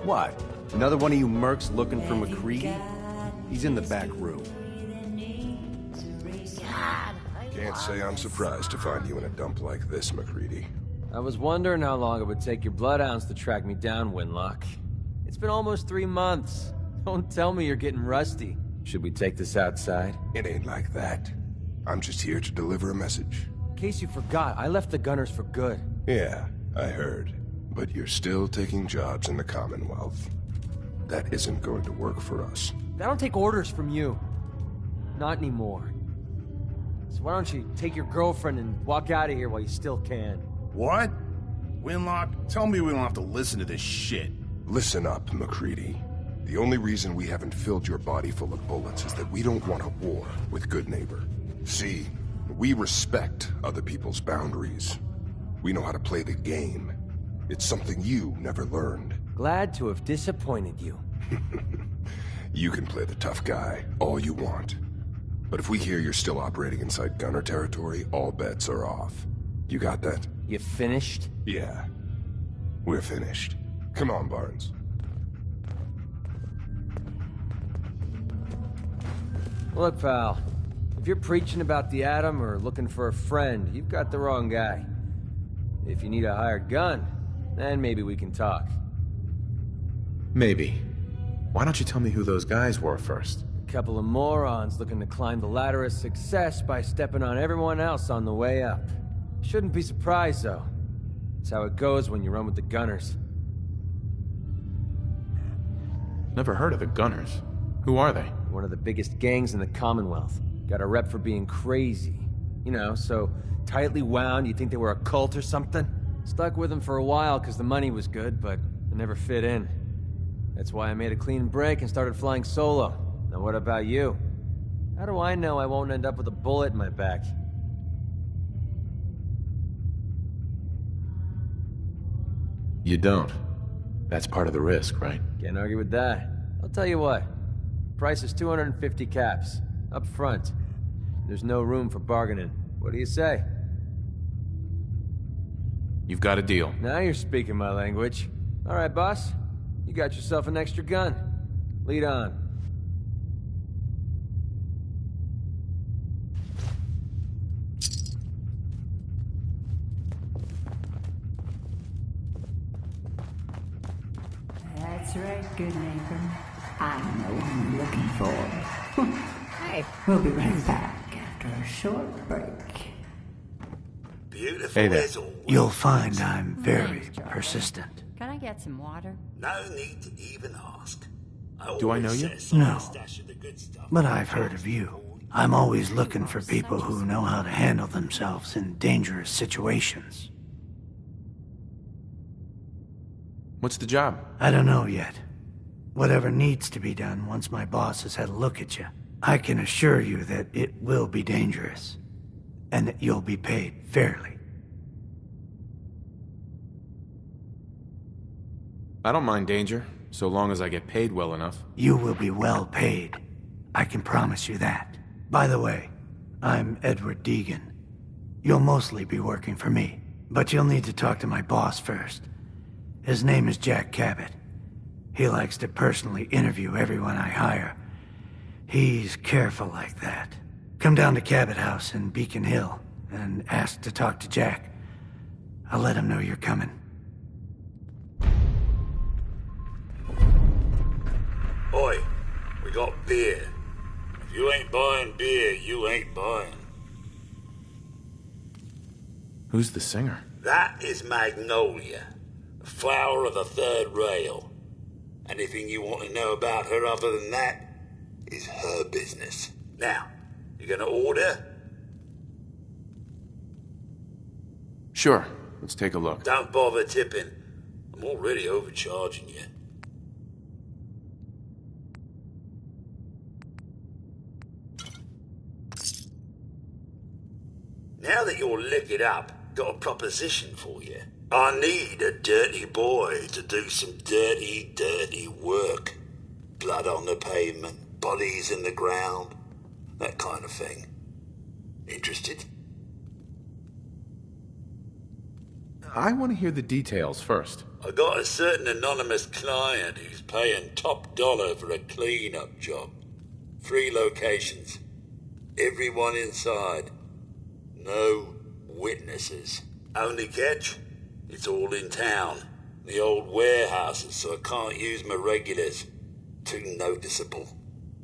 What? Another one of you mercs looking for McCready? He's in the back room. Can't say I'm surprised to find you in a dump like this, McCready. I was wondering how long it would take your bloodhounds to track me down, Winlock. It's been almost 3 months. Don't tell me you're getting rusty. Should we take this outside? It ain't like that. I'm just here to deliver a message. In case you forgot, I left the Gunners for good. Yeah, I heard. But you're still taking jobs in the Commonwealth. That isn't going to work for us. I don't take orders from you. Not anymore. So why don't you take your girlfriend and walk out of here while you still can? What? Winlock, tell me we don't have to listen to this shit. Listen up, McCready. The only reason we haven't filled your body full of bullets is that we don't want a war with Good Neighbor. See, we respect other people's boundaries. We know how to play the game. It's something you never learned. Glad to have disappointed you. You can play the tough guy all you want. But if we hear you're still operating inside Gunner territory, all bets are off. You got that? You finished? Yeah. We're finished. Come on, Barnes. Look, pal. If you're preaching about the atom or looking for a friend, you've got the wrong guy. If you need a hired gun, then maybe we can talk. Maybe. Why don't you tell me who those guys were first? A couple of morons looking to climb the ladder of success by stepping on everyone else on the way up. Shouldn't be surprised, though. It's how it goes when you run with the Gunners. Never heard of the Gunners. Who are they? One of the biggest gangs in the Commonwealth. Got a rep for being crazy. You know, so tightly wound you'd think they were a cult or something. Stuck with them for a while because the money was good, but it never fit in. That's why I made a clean break and started flying solo. Now what about you? How do I know I won't end up with a bullet in my back? You don't. That's part of the risk, right? Can't argue with that. I'll tell you what. Price is 250 caps. Up front. There's no room for bargaining. What do you say? You've got a deal. Now you're speaking my language. All right, boss. You got yourself an extra gun. Lead on. That's right, good neighbor. I know who you're looking for. Hey, we'll be right back after a short break. Beautiful Hey there. as always. You'll find I'm very persistent. Can I get some water? No need to even ask. Do I know you? No, but I've heard of you. I'm always looking for people who know how to handle themselves in dangerous situations. What's the job? I don't know yet. Whatever needs to be done once my boss has had a look at you. I can assure you that it will be dangerous, and that you'll be paid fairly. I don't mind danger, so long as I get paid well enough. You will be well paid. I can promise you that. By the way, I'm Edward Deegan. You'll mostly be working for me, but you'll need to talk to my boss first. His name is Jack Cabot. He likes to personally interview everyone I hire. He's careful like that. Come down to Cabot House in Beacon Hill and ask to talk to Jack. I'll let him know you're coming. Oi, we got beer. If you ain't buying beer, you ain't buying. Who's the singer? That is Magnolia, the flower of the third rail. Anything you want to know about her other than that is her business. Now, you gonna order? Sure. Let's take a look. Don't bother tipping. I'm already overcharging you. Now that you're liquored up, got a proposition for you. I need a dirty boy to do some dirty, dirty work. Blood on the pavement, bodies in the ground, that kind of thing. Interested? I want to hear the details first. I got a certain anonymous client who's paying top dollar for a clean-up job. 3 locations. Everyone inside. No witnesses. Only catch? It's all in town. The old warehouses, so I can't use my regulars. Too noticeable.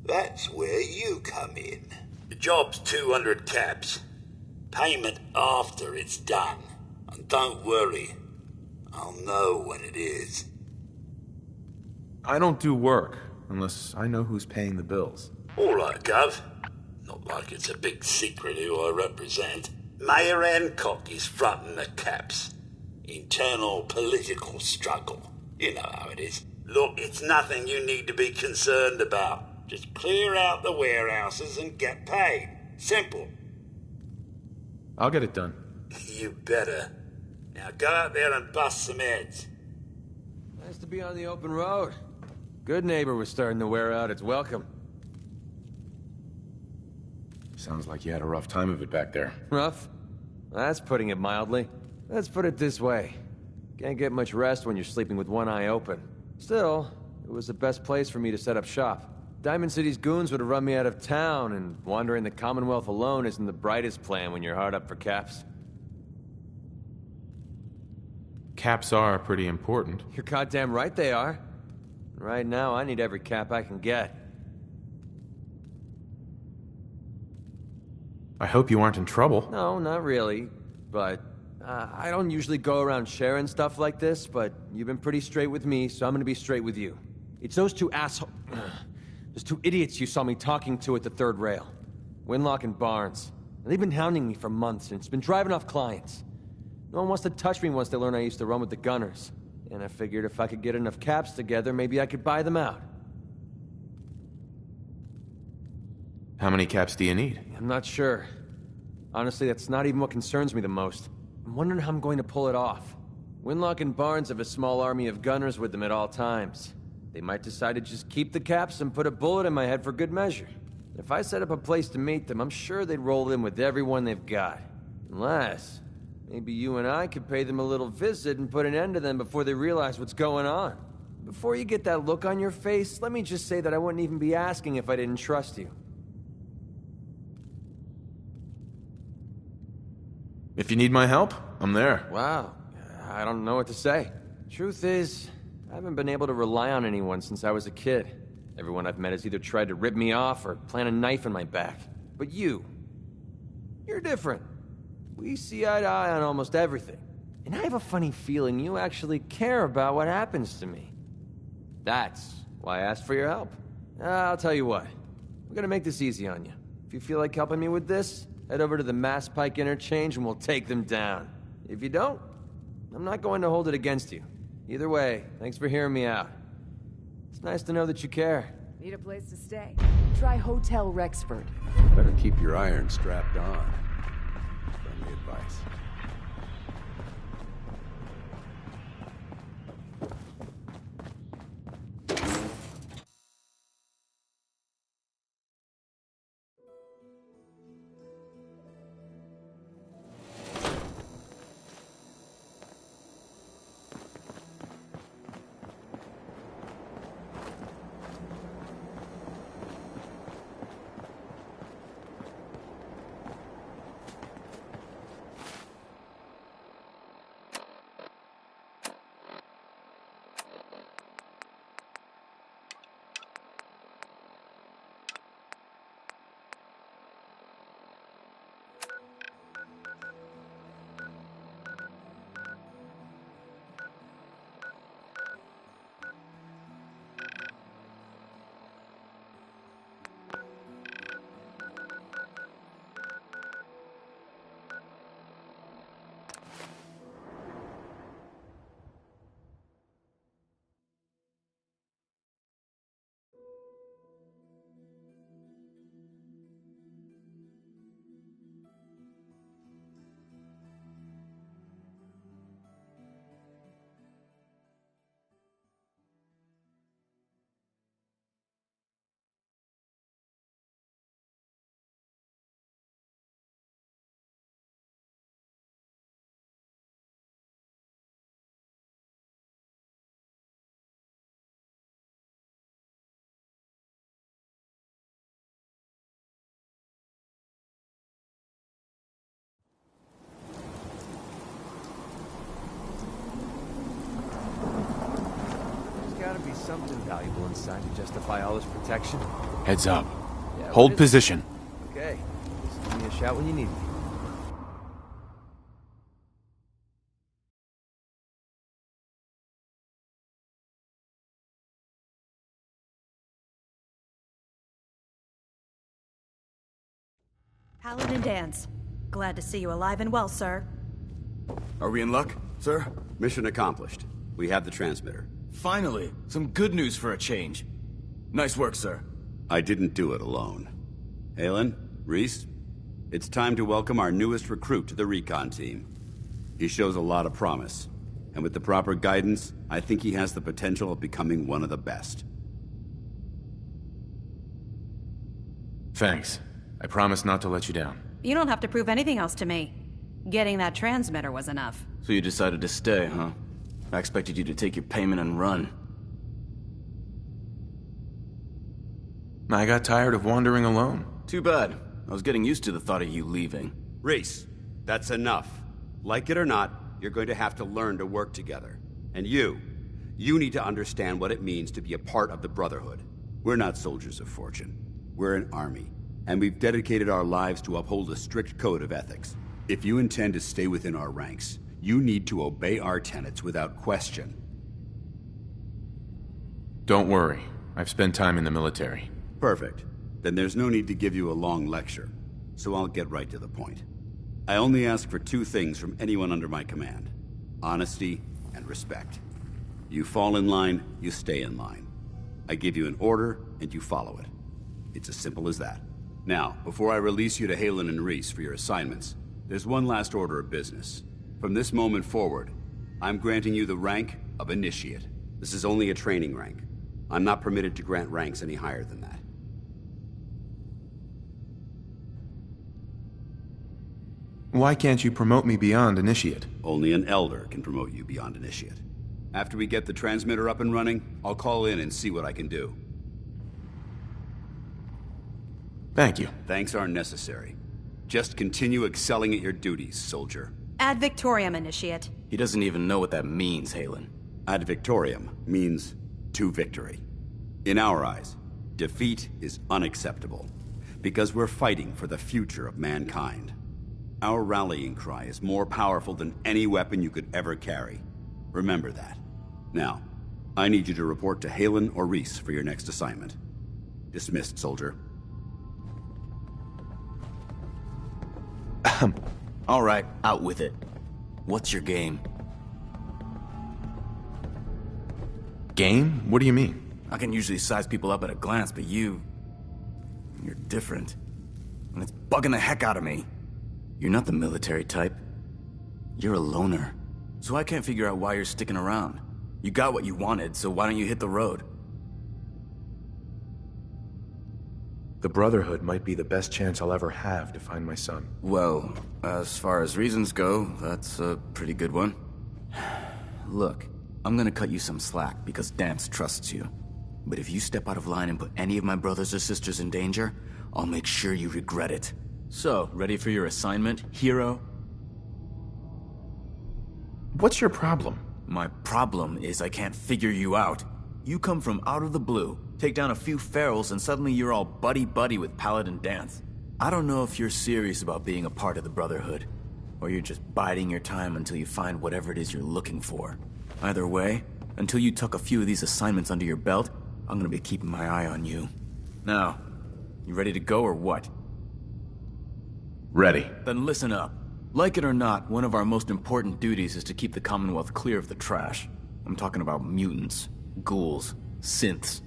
That's where you come in. The job's 200 caps. Payment after it's done. And don't worry, I'll know when it is. I don't do work unless I know who's paying the bills. All right, Gov. Not like it's a big secret who I represent. Mayor Hancock is fronting the caps. Internal political struggle. You know how it is. Look, it's nothing you need to be concerned about. Just clear out the warehouses and get paid. Simple. I'll get it done. You better. Now go out there and bust some heads. Nice to be on the open road. Good neighbor was starting to wear out its welcome. Sounds like you had a rough time of it back there. Rough? That's putting it mildly. Let's put it this way. Can't get much rest when you're sleeping with one eye open. Still, it was the best place for me to set up shop. Diamond City's goons would have run me out of town, and wandering the Commonwealth alone isn't the brightest plan when you're hard up for caps. Caps are pretty important. You're goddamn right they are. Right now, I need every cap I can get. I hope you aren't in trouble. No, not really. But I don't usually go around sharing stuff like this, but you've been pretty straight with me, so I'm gonna be straight with you. It's those two those 2 idiots you saw me talking to at the third rail. Winlock and Barnes. And they've been hounding me for months, and it's been driving off clients. No one wants to touch me once they learn I used to run with the Gunners. And I figured if I could get enough caps together, maybe I could buy them out. How many caps do you need? I'm not sure. Honestly, that's not even what concerns me the most. I'm wondering how I'm going to pull it off. Winlock and Barnes have a small army of gunners with them at all times. They might decide to just keep the caps and put a bullet in my head for good measure. If I set up a place to meet them, I'm sure they'd roll in with everyone they've got. Unless, maybe you and I could pay them a little visit and put an end to them before they realize what's going on. Before you get that look on your face, let me just say that I wouldn't even be asking if I didn't trust you. If you need my help, I'm there. Wow, I don't know what to say. Truth is, I haven't been able to rely on anyone since I was a kid. Everyone I've met has either tried to rip me off or plant a knife in my back. But you're different. We see eye to eye on almost everything. And I have a funny feeling you actually care about what happens to me. That's why I asked for your help. I'll tell you what, we're gonna make this easy on you. If you feel like helping me with this, head over to the Mass Pike interchange and we'll take them down. If you don't, I'm not going to hold it against you. Either way, thanks for hearing me out. It's nice to know that you care. Need a place to stay? Try Hotel Rexford. Better keep your iron strapped on. Friendly advice. something valuable inside to justify all this protection. Heads up. Yeah, Hold what is it? position. Okay. Just give me a shout when you need me. Paladin Dance. Glad to see you alive and well, sir. Are we in luck, sir? Mission accomplished. We have the transmitter. Finally, some good news for a change. Nice work, sir. I didn't do it alone. Halen, Reese, it's time to welcome our newest recruit to the recon team. He shows a lot of promise, and with the proper guidance, I think he has the potential of becoming one of the best. Thanks. I promise not to let you down. You don't have to prove anything else to me. Getting that transmitter was enough. So you decided to stay, huh? I expected you to take your payment and run. I got tired of wandering alone. Too bad. I was getting used to the thought of you leaving. Reese, that's enough. Like it or not, you're going to have to learn to work together. And you need to understand what it means to be a part of the Brotherhood. We're not soldiers of fortune. We're an army, and we've dedicated our lives to uphold a strict code of ethics. If you intend to stay within our ranks, you need to obey our tenets without question. Don't worry. I've spent time in the military. Perfect. Then there's no need to give you a long lecture, so I'll get right to the point. I only ask for two things from anyone under my command: honesty and respect. You fall in line, you stay in line. I give you an order, and you follow it. It's as simple as that. Now, before I release you to Halen and Reese for your assignments, there's one last order of business. From this moment forward, I'm granting you the rank of Initiate. This is only a training rank. I'm not permitted to grant ranks any higher than that. Why can't you promote me beyond Initiate? Only an Elder can promote you beyond Initiate. After we get the transmitter up and running, I'll call in and see what I can do. Thank you. Thanks aren't necessary. Just continue excelling at your duties, soldier. Ad Victoriam, Initiate. He doesn't even know what that means, Halen. Ad Victoriam means to victory. In our eyes, defeat is unacceptable, because we're fighting for the future of mankind. Our rallying cry is more powerful than any weapon you could ever carry. Remember that. Now, I need you to report to Halen or Reese for your next assignment. Dismissed, soldier. All right, out with it. What's your game? Game? What do you mean? I can usually size people up at a glance, but you're different. And it's bugging the heck out of me. You're not the military type. You're a loner. So I can't figure out why you're sticking around. You got what you wanted, so why don't you hit the road? The Brotherhood might be the best chance I'll ever have to find my son. Well, as far as reasons go, that's a pretty good one. Look, I'm gonna cut you some slack because Dance trusts you. But if you step out of line and put any of my brothers or sisters in danger, I'll make sure you regret it. So, ready for your assignment, hero? What's your problem? My problem is I can't figure you out. You come from out of the blue, take down a few ferals, and suddenly you're all buddy-buddy with Paladin Dance. I don't know if you're serious about being a part of the Brotherhood, or you're just biding your time until you find whatever it is you're looking for. Either way, until you tuck a few of these assignments under your belt, I'm gonna be keeping my eye on you. Now, you ready to go or what? Ready. Then listen up. Like it or not, one of our most important duties is to keep the Commonwealth clear of the trash. I'm talking about mutants, ghouls, synths.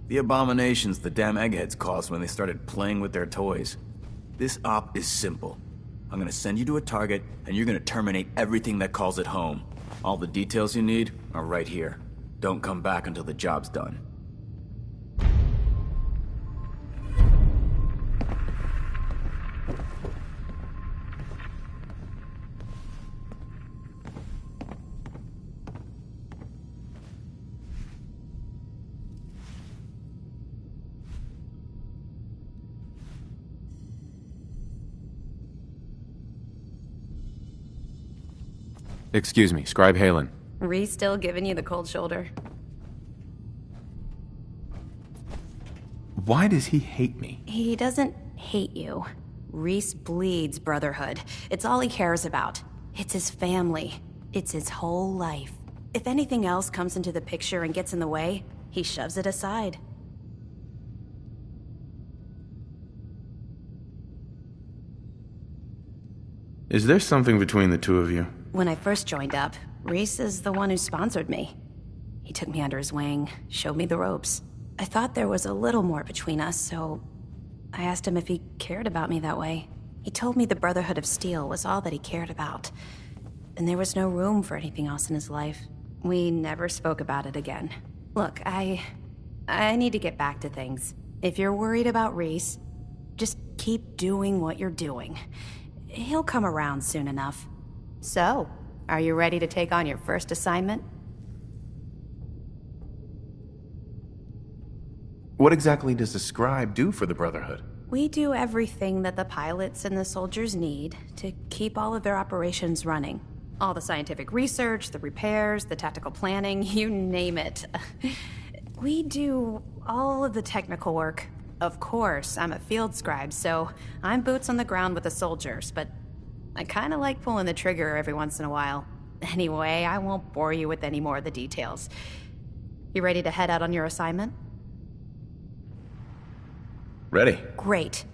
The abominations the damn eggheads caused when they started playing with their toys. This op is simple. I'm gonna send you to a target, and you're gonna terminate everything that calls it home. All the details you need are right here. Don't come back until the job's done. Excuse me, Scribe Halen. Reese still giving you the cold shoulder. Why does he hate me? He doesn't hate you. Reese bleeds brotherhood. It's all he cares about. It's his family. It's his whole life. If anything else comes into the picture and gets in the way, he shoves it aside. Is there something between the two of you? When I first joined up, Reese is the one who sponsored me. He took me under his wing, showed me the ropes. I thought there was a little more between us, so I asked him if he cared about me that way. He told me the Brotherhood of Steel was all that he cared about, and there was no room for anything else in his life. We never spoke about it again. Look, I need to get back to things. If you're worried about Reese, just keep doing what you're doing. He'll come around soon enough. So, are you ready to take on your first assignment? What exactly does the scribe do for the Brotherhood? We do everything that the pilots and the soldiers need to keep all of their operations running. All the scientific research, the repairs, the tactical planning, you name it. We do all of the technical work. Of course, I'm a field scribe, so I'm boots on the ground with the soldiers, but I kinda like pulling the trigger every once in a while. Anyway, I won't bore you with any more of the details. You ready to head out on your assignment? Ready. Great.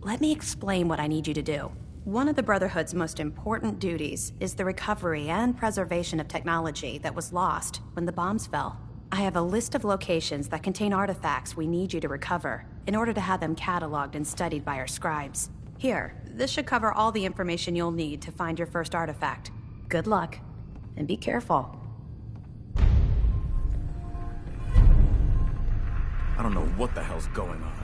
Let me explain what I need you to do. One of the Brotherhood's most important duties is the recovery and preservation of technology that was lost when the bombs fell. I have a list of locations that contain artifacts we need you to recover in order to have them cataloged and studied by our scribes. Here, this should cover all the information you'll need to find your first artifact. Good luck, and be careful. I don't know what the hell's going on.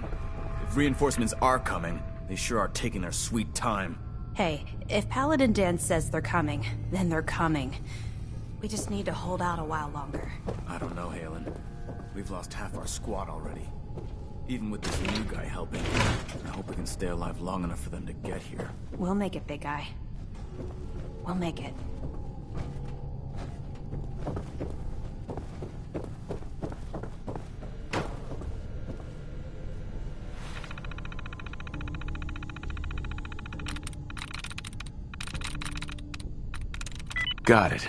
If reinforcements are coming, they sure are taking their sweet time. Hey, if Paladin Dan says they're coming, then they're coming. We just need to hold out a while longer. I don't know, Halen. We've lost half our squad already. Even with this new guy helping, I hope we can stay alive long enough for them to get here. We'll make it, big guy. We'll make it. Got it.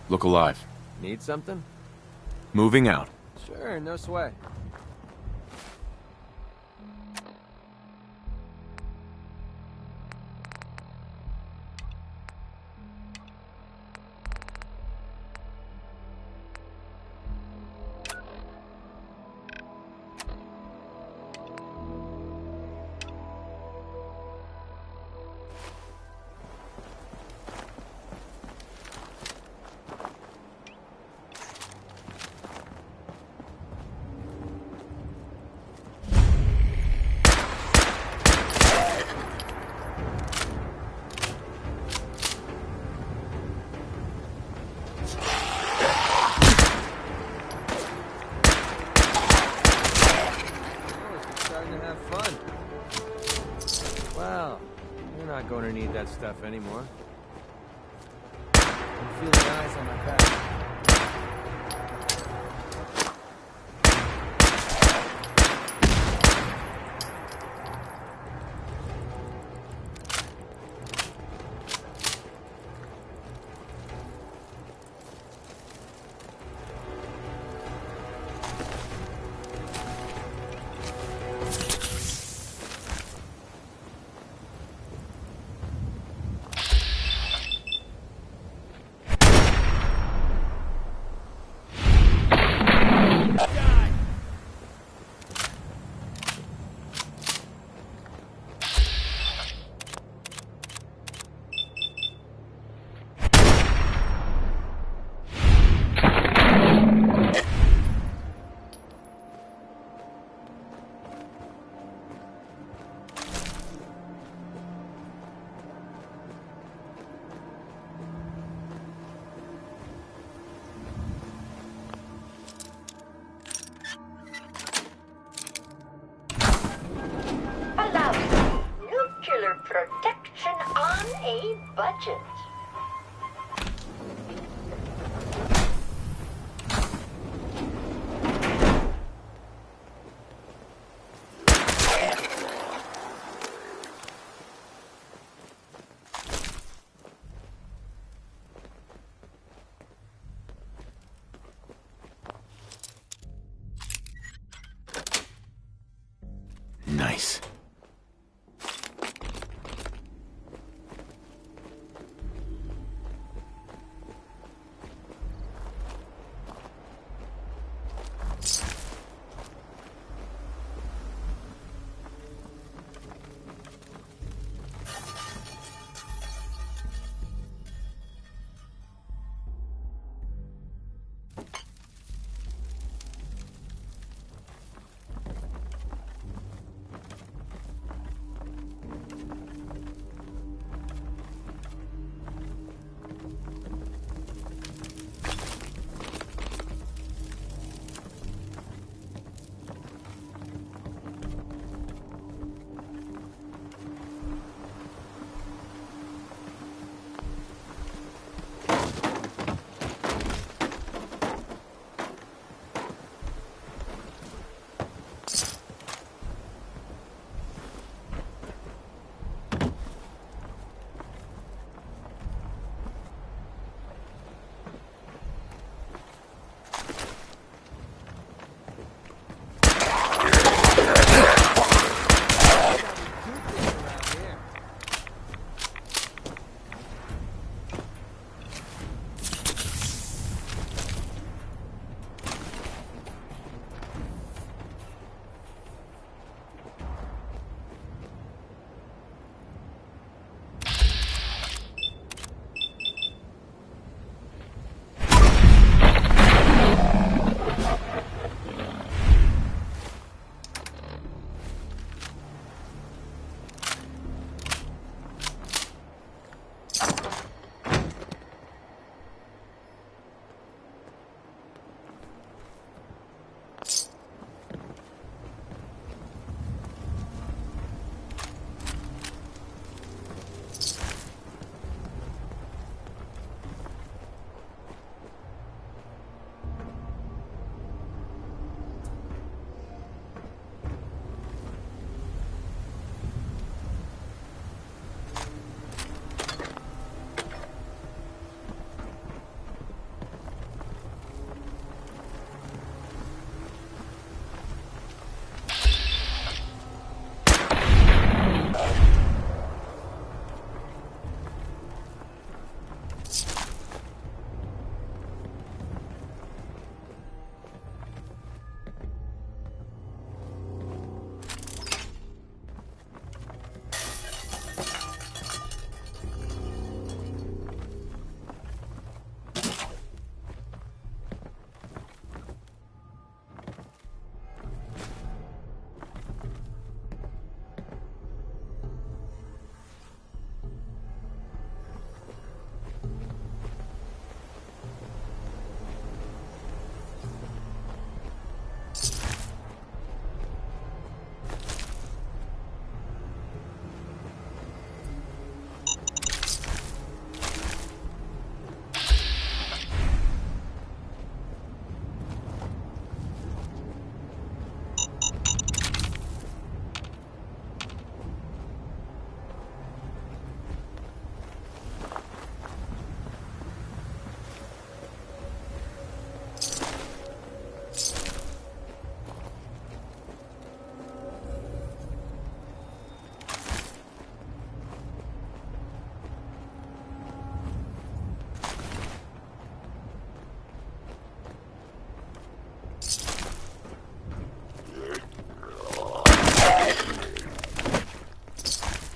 Look alive. Need something? Moving out. Sure, no sweat. Well, you're not going to need that stuff anymore. feeling eyes on my back. Nuclear protection on a budget. Nice.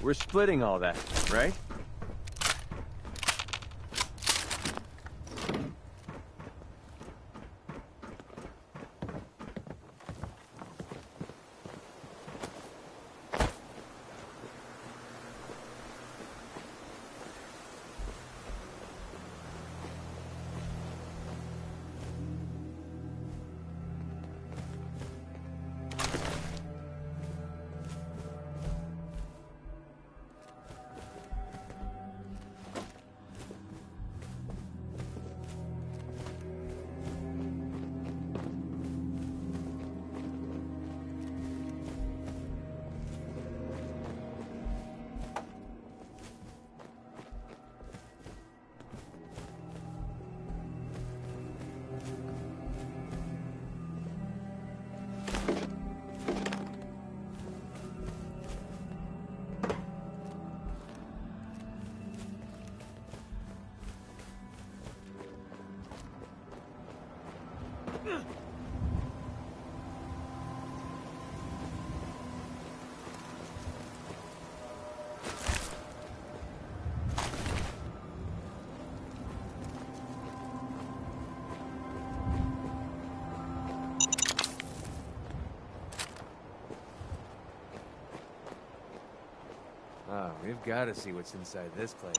We're splitting all that, right? Oh, we've got to see what's inside this place.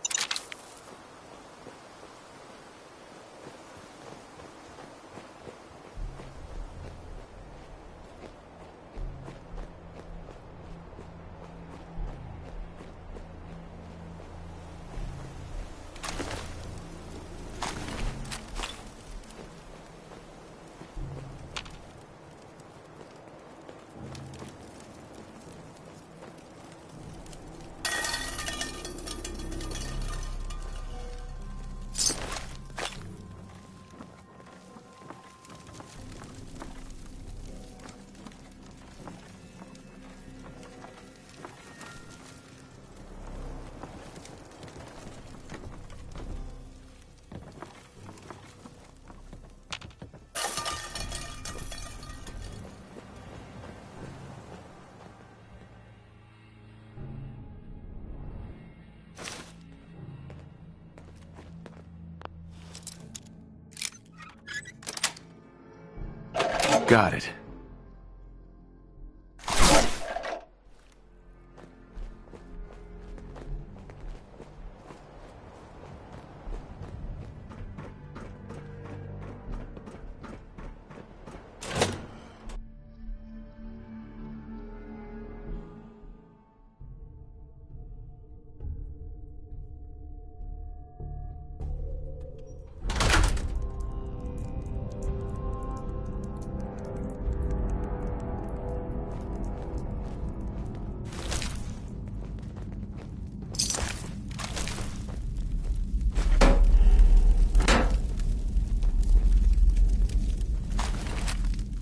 Got it.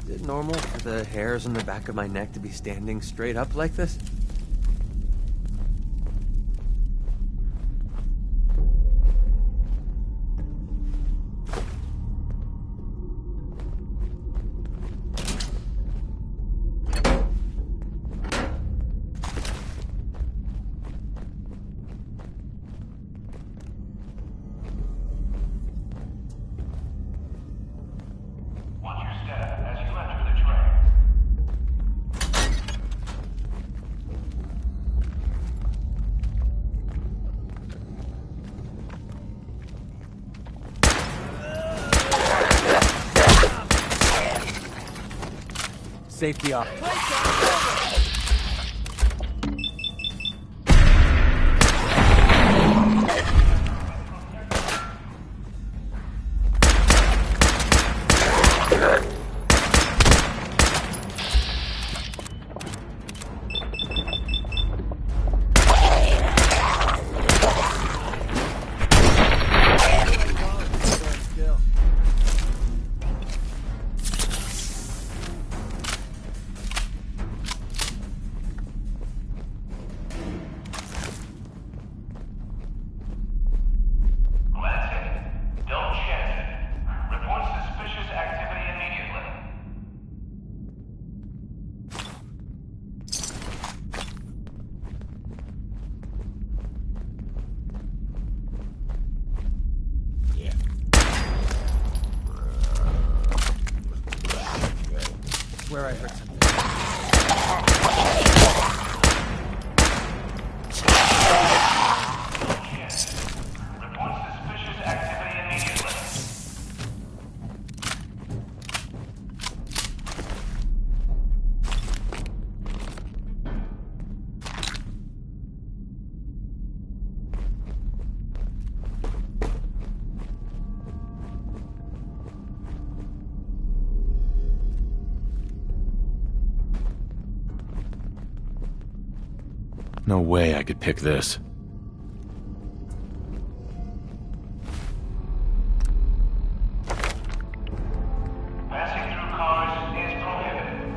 Is it normal for the hairs on the back of my neck to be standing straight up like this? Safety off. swear I heard something. No way I could pick this. Passing through cars is prohibited.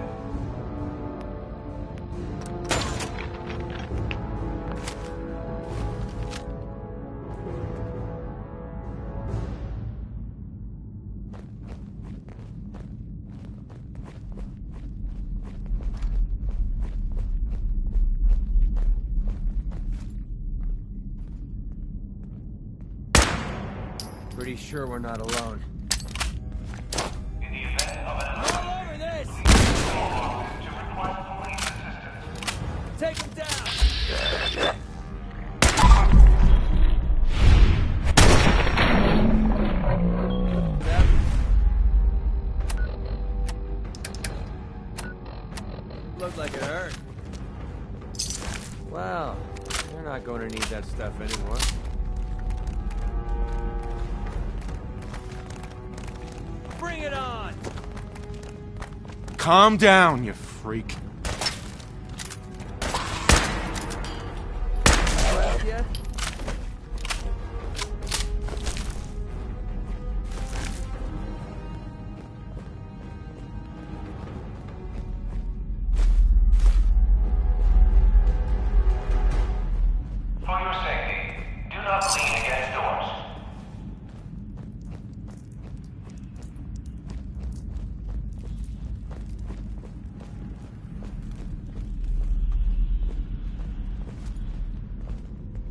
Pretty sure we're not alone. In the event of an All over this! to request police assistance. Take him down! Looked like it hurt. Well, you're not going to need that stuff anymore. Bring it on! Calm down, you freak. Left yet? For your safety, do not lean against doors.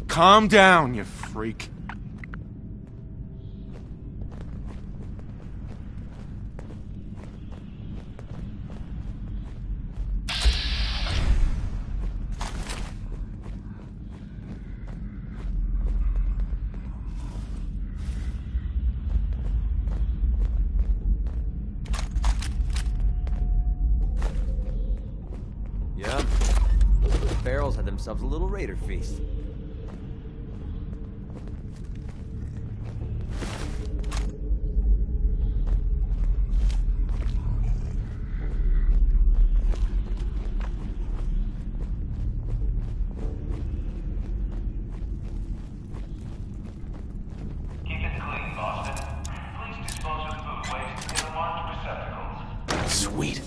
Calm down, you freak. Yep. The barrels had themselves a little raider feast. Keep it clean, Boston. Please dispose of food waste in the marked receptacles. Sweet.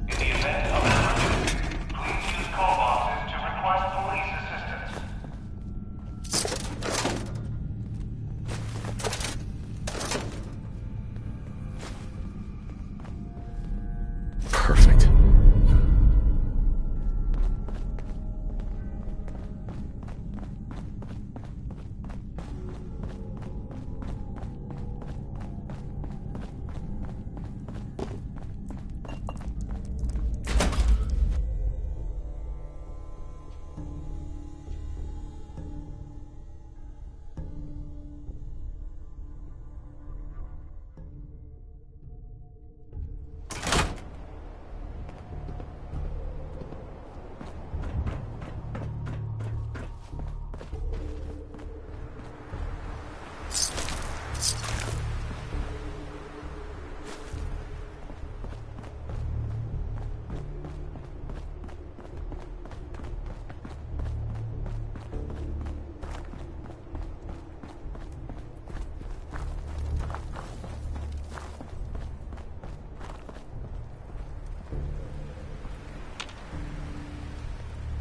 In the event of an emergency, please use call boxes to request police assistance. Perfect.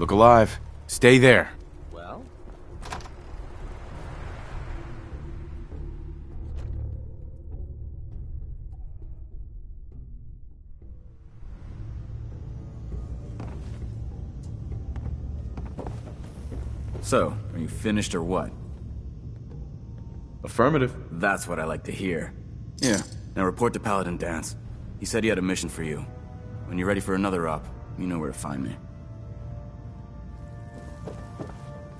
Look alive. Stay there. Well? So, are you finished or what? Affirmative. That's what I like to hear. Yeah, now report to Paladin Dance. He said he had a mission for you. When you're ready for another op, you know where to find me.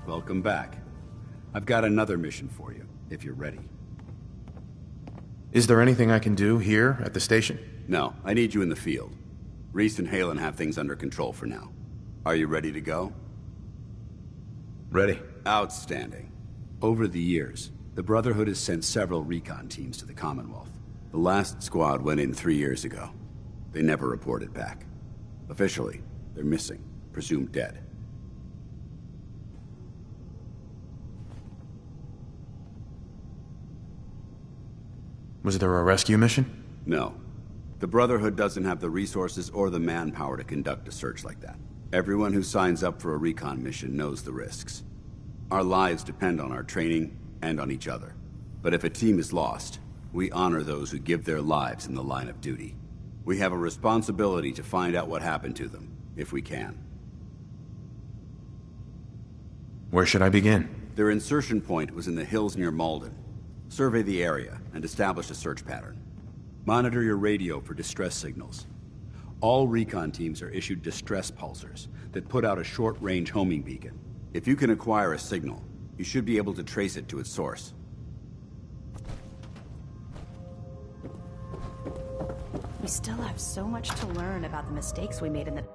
Welcome back. I've got another mission for you, if you're ready. Is there anything I can do here at the station? No, I need you in the field. Reese and Halen have things under control for now. Are you ready to go? Ready. Outstanding. Over the years, the Brotherhood has sent several recon teams to the Commonwealth. The last squad went in 3 years ago. They never reported back. Officially, they're missing, presumed dead. Was there a rescue mission? No. The Brotherhood doesn't have the resources or the manpower to conduct a search like that. Everyone who signs up for a recon mission knows the risks. Our lives depend on our training and on each other. But if a team is lost, we honor those who give their lives in the line of duty. We have a responsibility to find out what happened to them, if we can. Where should I begin? Their insertion point was in the hills near Malden. Survey the area and establish a search pattern. Monitor your radio for distress signals. All recon teams are issued distress pulsers that put out a short-range homing beacon. If you can acquire a signal, you should be able to trace it to its source. We still have so much to learn about the mistakes we made in the